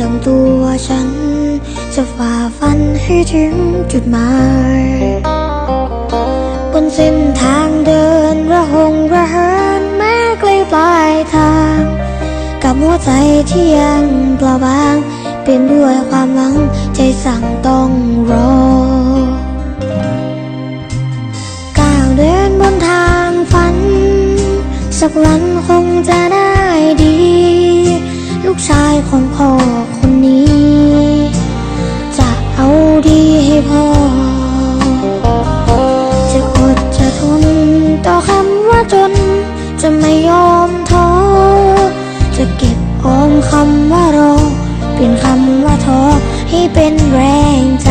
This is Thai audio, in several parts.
ทั้งตัวฉันจะฝ่าฟันให้ถึงจุดหมายบนเส้นทางเดินระหงระเหินแม้ไกลปลายทางกับหัวใจที่ยังเปล่าบางเปลี่ยนด้วยความหวังใจสั่งต้องรอก้าวเดินบนทางฝันสักวันคงจะได้ดีลูกชายของพ่อคนนี้จะเอาดีให้พ่อจะอดจะทนต่อคำว่าจนจะไม่ยอมท้อจะเก็บออมคำว่ารอเปลี่ยนคำว่าท้อให้เป็นแรงใจ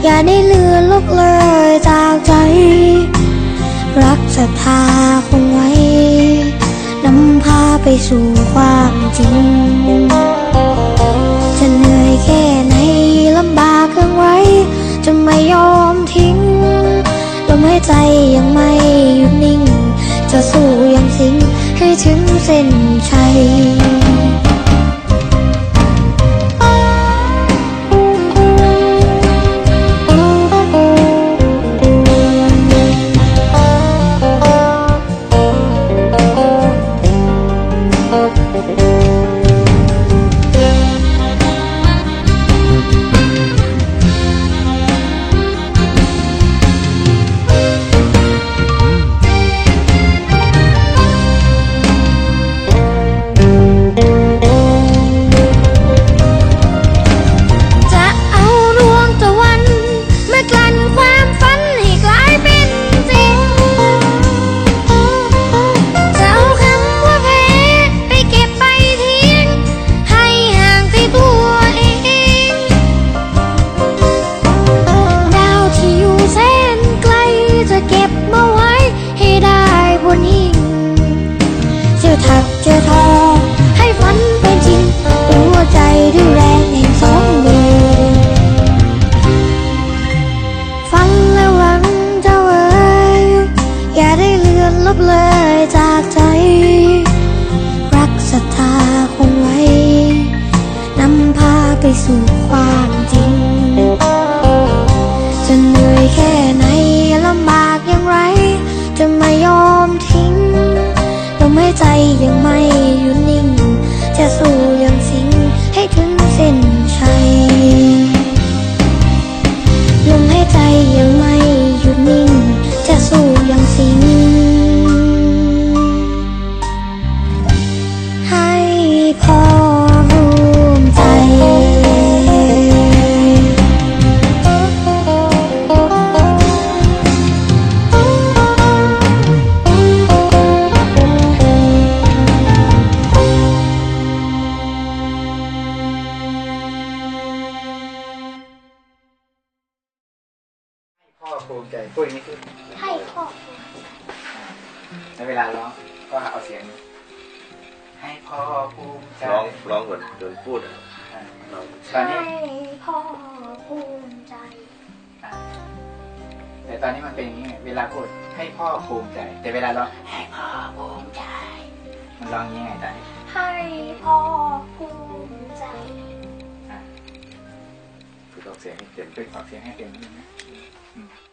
อย่าได้เลือนลบเลยจากใจรักศรัทธาคงไว้นำพาไปสู่ความจริงจะเหนื่อยแค่ไหนลำบากเพียงไรจะไม่ยอมทิ้งลมหายใจยังไม่หยุดนิ่งจะสู้ยังสิงให้ถึงเส้นชัยจะทอให้ฝันเป็นจริงตัวใจด้วยแรงแห่งสองมือฟังแล้วหวังเจ้าเอ๋ยอย่าได้เลือนลบเลยจากใจรักศรัทธาคงไว้นำพาไปสู่ความจริงจะเหนื่อยแค่ไหนลำบากอย่างไรจะไม่ยอมทิ้งลมหายใจยังไม่หยุดนิ่งจะสู้ยังสิงให้ถึงเส้นชัยลมหายใจยังไม่หยุดนิ่งจะสู้ยังสิงให้พ่อภูมิใจพ่อภูมิใจพูดอย่างนี้คือให้พ่อในเวลาร้องก็เอาเสียงให้พ่อภูมิใจร้องเหมือนโดนพูดตอนนี้ให้พ่อภูมิใจแต่ตอนนี้มันเป็นอย่างนี้เวลาพูดให้พ่อภูมิใจแต่เวลาร้องให้พ่อภูมิใจมันร้องยังไงตอนนี้ให้พ่อภูมิใจฝึกออกเสียงให้เต็มฝึกออกเสียงให้เต็มนิดนึงนะ